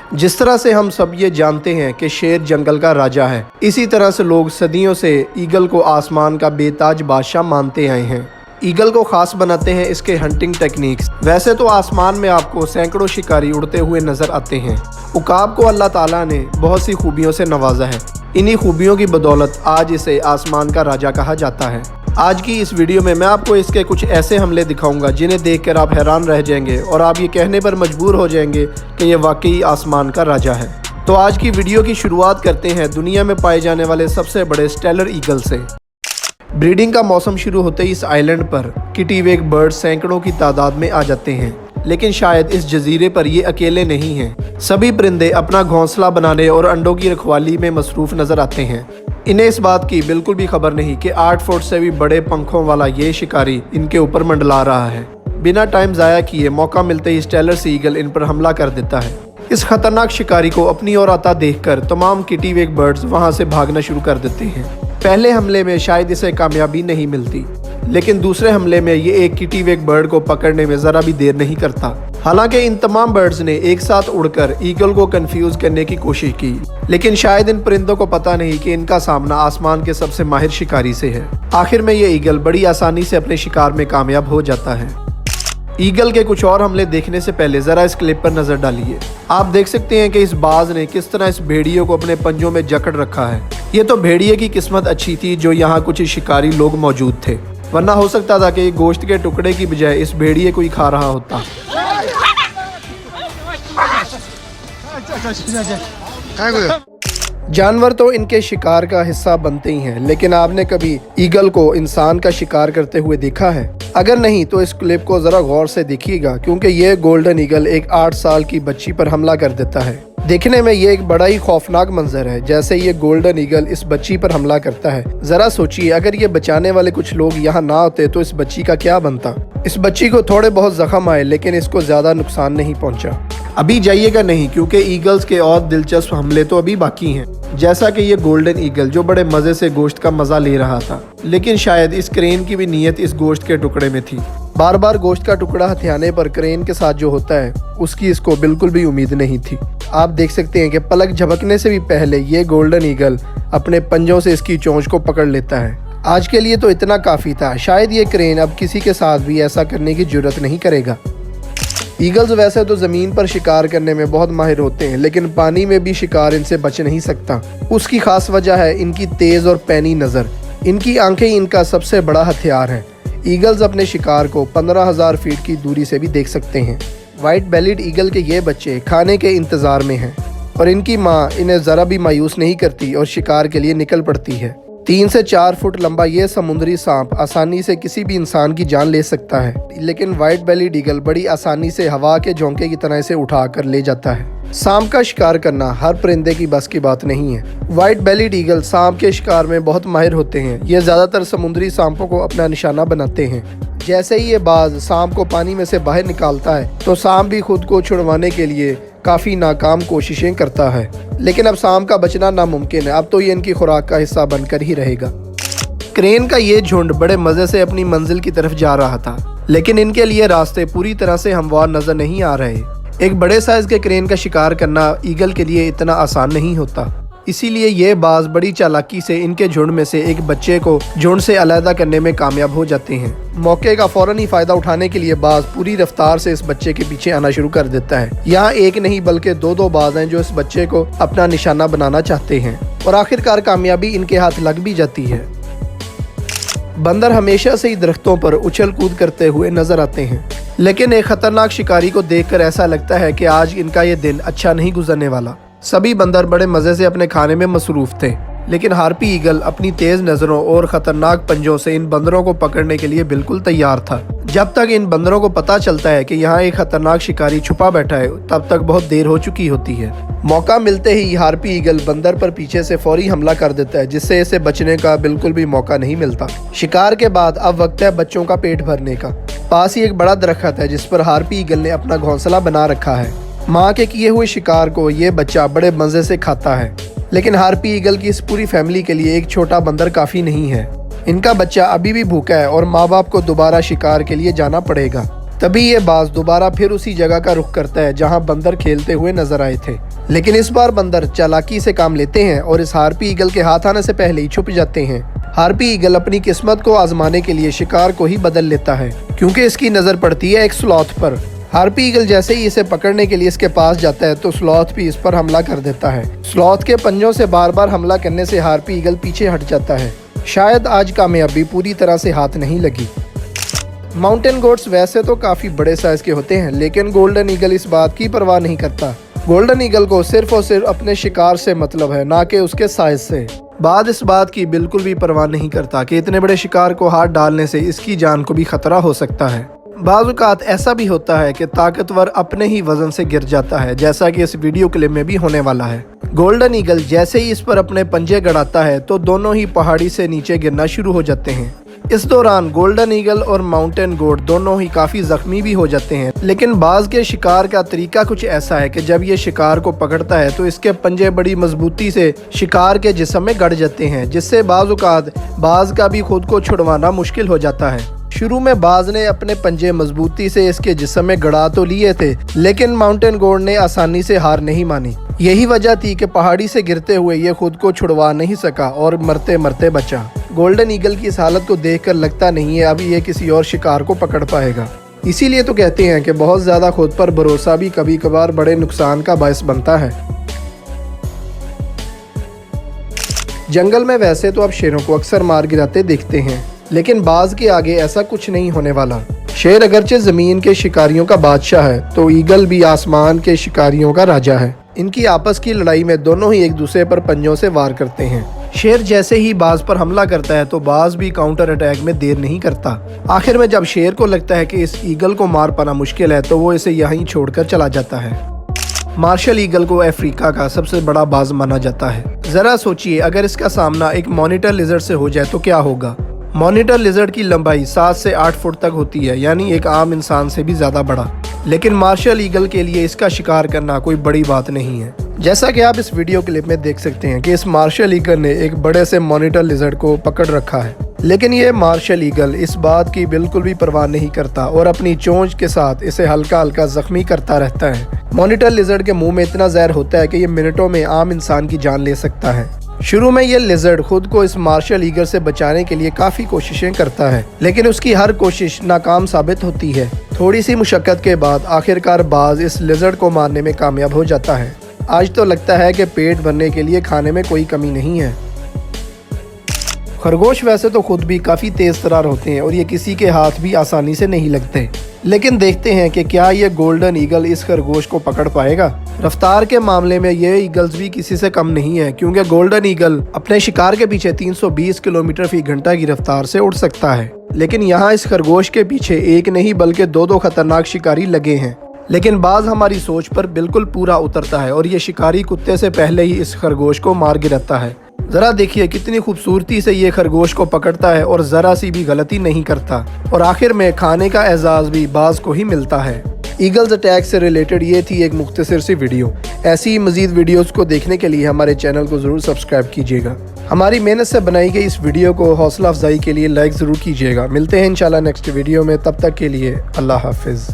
जिस तरह से हम सब ये जानते हैं कि शेर जंगल का राजा है, इसी तरह से लोग सदियों से ईगल को आसमान का बेताज बादशाह मानते आए हैं। ईगल को खास बनाते हैं इसके हंटिंग टेक्निक्स। वैसे तो आसमान में आपको सैकड़ों शिकारी उड़ते हुए नजर आते हैं। उकाब को अल्लाह ताला ने बहुत सी खूबियों से नवाजा है। इन्हीं खूबियों की बदौलत आज इसे आसमान का राजा कहा जाता है। आज की इस वीडियो में मैं आपको इसके कुछ ऐसे हमले दिखाऊंगा जिन्हें देखकर आप हैरान रह जाएंगे और आप ये कहने पर मजबूर हो जाएंगे कि ये वाकई आसमान का राजा है। तो आज की वीडियो की शुरुआत करते हैं दुनिया में पाए जाने वाले सबसे बड़े स्टेलर ईगल से। ब्रीडिंग का मौसम शुरू होते ही इस आइलैंड पर किटीवेक बर्ड सैकड़ों की तादाद में आ जाते हैं, लेकिन शायद इस जजीरे पर ये अकेले नहीं हैं। सभी परिंदे अपना घोंसला बनाने और अंडों की रखवाली में मसरूफ नजर आते हैं। इन्हें इस बात की बिल्कुल भी खबर नहीं कि 8 फुट से भी बड़े पंखों वाला ये शिकारी इनके ऊपर मंडला रहा है। बिना टाइम जाया किए मौका मिलते ही स्टेलर ईगल इन पर हमला कर देता है। इस खतरनाक शिकारी को अपनी ओर आता देखकर तमाम किटीवेक बर्ड्स वहां से भागना शुरू कर देते हैं। पहले हमले में शायद इसे कामयाबी नहीं मिलती, लेकिन दूसरे हमले में ये एक किटीवेक बर्ड को पकड़ने में जरा भी देर नहीं करता। हालांकि इन तमाम बर्ड्स ने एक साथ उड़कर ईगल को कंफ्यूज करने की कोशिश की, लेकिन शायद इन परिंदों को पता नहीं कि इनका सामना आसमान के सबसे माहिर शिकारी से है। आखिर में ये ईगल बड़ी आसानी से अपने शिकार में कामयाब हो जाता है। ईगल के कुछ और हमले देखने से पहले जरा इस क्लिप पर नजर डालिए। आप देख सकते हैं कि इस बाज ने किस तरह इस भेड़िए को अपने पंजों में जकड़ रखा है। ये तो भेड़िए की किस्मत अच्छी थी जो यहाँ कुछ शिकारी लोग मौजूद थे, वरना हो सकता था कि गोश्त के टुकड़े की बजाय इस भेड़िए को ही खा रहा होता। जानवर तो इनके शिकार का हिस्सा बनते ही हैं, लेकिन आपने कभी ईगल को इंसान का शिकार करते हुए देखा है? अगर नहीं तो इस क्लिप को जरा गौर से देखिएगा, क्योंकि ये गोल्डन ईगल एक 8 साल की बच्ची पर हमला कर देता है। देखने में ये एक बड़ा ही खौफनाक मंजर है, जैसे ये गोल्डन ईगल इस बच्ची पर हमला करता है। जरा सोचिए, अगर ये बचाने वाले कुछ लोग यहाँ ना होते तो इस बच्ची का क्या बनता। इस बच्ची को थोड़े बहुत जख्म आए, लेकिन इसको ज्यादा नुकसान नहीं पहुंचा। अभी जाइएगा नहीं, क्योंकि ईगल्स के और दिलचस्प हमले तो अभी बाकी हैं। जैसा कि ये गोल्डन ईगल जो बड़े मजे से गोश्त का मजा ले रहा था, लेकिन शायद इस क्रेन की भी नीयत इस गोश्त के टुकड़े में थी। बार बार गोश्त का टुकड़ा हथियाने पर क्रेन के साथ जो होता है उसकी इसको बिल्कुल भी उम्मीद नहीं थी। आप देख सकते हैं कि पलक झपकने से भी पहले ये गोल्डन ईगल अपने पंजों से इसकी चोंच को पकड़ लेता है। आज के लिए तो इतना काफी था। शायद ये क्रेन अब किसी के साथ भी ऐसा करने की जरूरत नहीं करेगा। ईगल्स वैसे तो जमीन पर शिकार करने में बहुत माहिर होते हैं, लेकिन पानी में भी शिकार इनसे बच नहीं सकता। उसकी खास वजह है इनकी तेज और पैनी नजर। इनकी आंखें इनका सबसे बड़ा हथियार है। ईगल्स अपने शिकार को 15,000 फीट की दूरी से भी देख सकते हैं। व्हाइट बेलिड ईगल के ये बच्चे खाने के इंतजार में हैं और इनकी माँ इन्हें जरा भी मायूस नहीं करती और शिकार के लिए निकल पड़ती है। 3 से 4 फुट लंबा ये समुद्री सांप आसानी से किसी भी इंसान की जान ले सकता है, लेकिन व्हाइट बेलिड ईगल बड़ी आसानी से हवा के झोंके की तरह से उठा कर ले जाता है। सांप का शिकार करना हर परिंदे की बस की बात नहीं है। व्हाइट बेलिड ईगल सांप के शिकार में बहुत माहिर होते हैं। ये ज्यादातर समुद्री सांपों को अपना निशाना बनाते हैं। जैसे ही ये बाज सांप को पानी में से बाहर निकालता है तो सांप भी खुद को छुड़वाने के लिए काफी नाकाम कोशिशें करता है, लेकिन अब सांप का बचना नामुमकिन है। अब तो ये इनकी खुराक का हिस्सा बनकर ही रहेगा। क्रेन का ये झुंड बड़े मजे से अपनी मंजिल की तरफ जा रहा था, लेकिन इनके लिए रास्ते पूरी तरह से हमवार नजर नहीं आ रहे। एक बड़े साइज के क्रेन का शिकार करना ईगल के लिए इतना आसान नहीं होता, इसीलिए ये बाज बड़ी चालाकी से इनके झुंड में से एक बच्चे को झुंड से अलग करने में कामयाब हो जाते हैं। मौके का फौरन ही फायदा उठाने के लिए बाज पूरी रफ्तार से इस बच्चे के पीछे आना शुरू कर देता है। यहाँ एक नहीं बल्कि 2 बाज हैं जो इस बच्चे को अपना निशाना बनाना चाहते हैं, और आखिरकार कामयाबी इनके हाथ लग भी जाती है। बंदर हमेशा से ही दरख्तों पर उछल कूद करते हुए नजर आते हैं, लेकिन एक खतरनाक शिकारी को देखकर ऐसा लगता है कि आज इनका ये दिन अच्छा नहीं गुजरने वाला। सभी बंदर बड़े मजे से अपने खाने में मसरूफ थे, लेकिन हार्पी ईगल अपनी तेज नजरों और खतरनाक पंजों से इन बंदरों को पकड़ने के लिए बिल्कुल तैयार था। जब तक इन बंदरों को पता चलता है कि यहाँ एक खतरनाक शिकारी छुपा बैठा है, तब तक बहुत देर हो चुकी होती है। मौका मिलते ही हार्पी ईगल बंदर पर पीछे से फौरी हमला कर देता है, जिससे इसे बचने का बिल्कुल भी मौका नहीं मिलता। शिकार के बाद अब वक्त है बच्चों का पेट भरने का। पास ही एक बड़ा दरख्त है जिस पर हार्पी ईगल ने अपना घोंसला बना रखा है। माँ के किए हुए शिकार को ये बच्चा बड़े मजे से खाता है, लेकिन हार्पी ईगल की इस पूरी फैमिली के लिए एक छोटा बंदर काफी नहीं है। इनका बच्चा अभी भी भूखा है और माँ बाप को दोबारा शिकार के लिए जाना पड़ेगा। तभी ये बाज दोबारा फिर उसी जगह का रुख करता है जहाँ बंदर खेलते हुए नजर आए थे। लेकिन इस बार बंदर चालाकी से काम लेते हैं और इस हार्पी ईगल के हाथ आने से पहले ही छुप जाते हैं। हार्पी ईगल अपनी किस्मत को आजमाने के लिए शिकार को ही बदल लेता है क्योंकि इसकी नजर पड़ती है एक स्लॉथ पर। हार्पी ईगल जैसे ही इसे पकड़ने के लिए इसके पास जाता है तो स्लॉथ भी इस पर हमला कर देता है। स्लॉथ के पंजों से बार बार हमला करने से हार्पी ईगल पीछे हट जाता है। शायद आज कामयाबी पूरी तरह से हाथ नहीं लगी। माउंटेन गोट्स वैसे तो काफी बड़े साइज के होते हैं, लेकिन गोल्डन ईगल इस बात की परवाह नहीं करता। गोल्डन ईगल को सिर्फ और सिर्फ अपने शिकार से मतलब है, ना कि उसके साइज से। बाज इस बात की बिल्कुल भी परवाह नहीं करता कि इतने बड़े शिकार को हाथ डालने से इसकी जान को भी खतरा हो सकता है। बाज़-औक़ात ऐसा भी होता है कि ताकतवर अपने ही वजन से गिर जाता है, जैसा कि इस वीडियो क्लिप में भी होने वाला है। गोल्डन ईगल जैसे ही इस पर अपने पंजे गड़ाता है तो दोनों ही पहाड़ी से नीचे गिरना शुरू हो जाते हैं। इस दौरान गोल्डन ईगल और माउंटेन गोट दोनों ही काफी जख्मी भी हो जाते हैं, लेकिन बाज के शिकार का तरीका कुछ ऐसा है कि जब ये शिकार को पकड़ता है तो इसके पंजे बड़ी मजबूती से शिकार के जिस्म में गड़ जाते हैं, जिससे बाज़-औक़ात बाज का भी खुद को छुड़वाना मुश्किल हो जाता है। शुरू में बाज ने अपने पंजे मजबूती से इसके जिस्म में गड़ा तो लिए थे, लेकिन माउंटेन गोट ने आसानी से हार नहीं मानी। यही वजह थी कि पहाड़ी से गिरते हुए ये खुद को छुड़वा नहीं सका और मरते मरते बचा। गोल्डन ईगल की इस हालत को देखकर लगता नहीं है अब ये किसी और शिकार को पकड़ पाएगा। इसीलिए तो कहते हैं कि बहुत ज्यादा खुद पर भरोसा भी कभी कभार बड़े नुकसान का बायस बनता है। जंगल में वैसे तो आप शेरों को अक्सर मार गिराते देखते हैं, लेकिन बाज के आगे ऐसा कुछ नहीं होने वाला। शेर अगरचे जमीन के शिकारियों का बादशाह है तो ईगल भी आसमान के शिकारियों का राजा है। इनकी आपस की लड़ाई में दोनों ही एक दूसरे पर पंजों से वार करते हैं। शेर जैसे ही बाज पर हमला करता है तो बाज भी काउंटर अटैक में देर नहीं करता। आखिर में जब शेर को लगता है कि इस ईगल को मार पाना मुश्किल है तो वो इसे यहीं छोड़कर चला जाता है। मार्शल ईगल को अफ्रीका का सबसे बड़ा बाज माना जाता है। जरा सोचिए, अगर इसका सामना एक मॉनिटर लिजर्ड से हो जाए तो क्या होगा। मॉनिटर लिजर्ड की लंबाई 7 से 8 फुट तक होती है, यानी एक आम इंसान से भी ज्यादा बड़ा। लेकिन मार्शल ईगल के लिए इसका शिकार करना कोई बड़ी बात नहीं है। जैसा कि आप इस वीडियो क्लिप में देख सकते हैं कि इस मार्शल ईगल ने एक बड़े से मॉनिटर लिजर्ड को पकड़ रखा है, लेकिन ये मार्शल ईगल इस बात की बिल्कुल भी परवाह नहीं करता और अपनी चोंच के साथ इसे हल्का हल्का जख्मी करता रहता है। मॉनिटर लिजर्ड के मुंह में इतना जहर होता है कि ये मिनटों में आम इंसान की जान ले सकता है। शुरू में ये लिजर्ड खुद को इस मार्शल ईगल से बचाने के लिए काफी कोशिशें करता है, लेकिन उसकी हर कोशिश नाकाम साबित होती है। थोड़ी सी मुशक्कत के बाद आखिरकार बाज इस लिजर्ड को मारने में कामयाब हो जाता है। आज तो लगता है कि पेट भरने के लिए खाने में कोई कमी नहीं है। खरगोश वैसे तो खुद भी काफी तेज तरार होते हैं और ये किसी के हाथ भी आसानी से नहीं लगते, लेकिन देखते हैं कि क्या ये गोल्डन ईगल इस खरगोश को पकड़ पाएगा। रफ्तार के मामले में ये ईगल्स भी किसी से कम नहीं है, क्योंकि गोल्डन ईगल अपने शिकार के पीछे 320 किलोमीटर फी घंटा की रफ्तार से उड़ सकता है। लेकिन यहाँ इस खरगोश के पीछे एक नहीं बल्कि दो खतरनाक शिकारी लगे हैं। लेकिन बाज हमारी सोच पर बिल्कुल पूरा उतरता है और ये शिकारी कुत्ते से पहले ही इस खरगोश को मार गिराता है। जरा देखिए कितनी खूबसूरती से ये खरगोश को पकड़ता है और जरा सी भी गलती नहीं करता, और आखिर में खाने का एजाज भी बाज को ही मिलता है। ईगल्स अटैक से रिलेटेड ये थी एक मुख्तसर सी वीडियो। ऐसी ही मजीद वीडियोस को देखने के लिए हमारे चैनल को जरूर सब्सक्राइब कीजिएगा। हमारी मेहनत से बनाई गई इस वीडियो को हौसला अफजाई के लिए लाइक जरूर कीजिएगा। मिलते हैं इंशाल्लाह नेक्स्ट वीडियो में, तब तक के लिए अल्लाह हाफिज।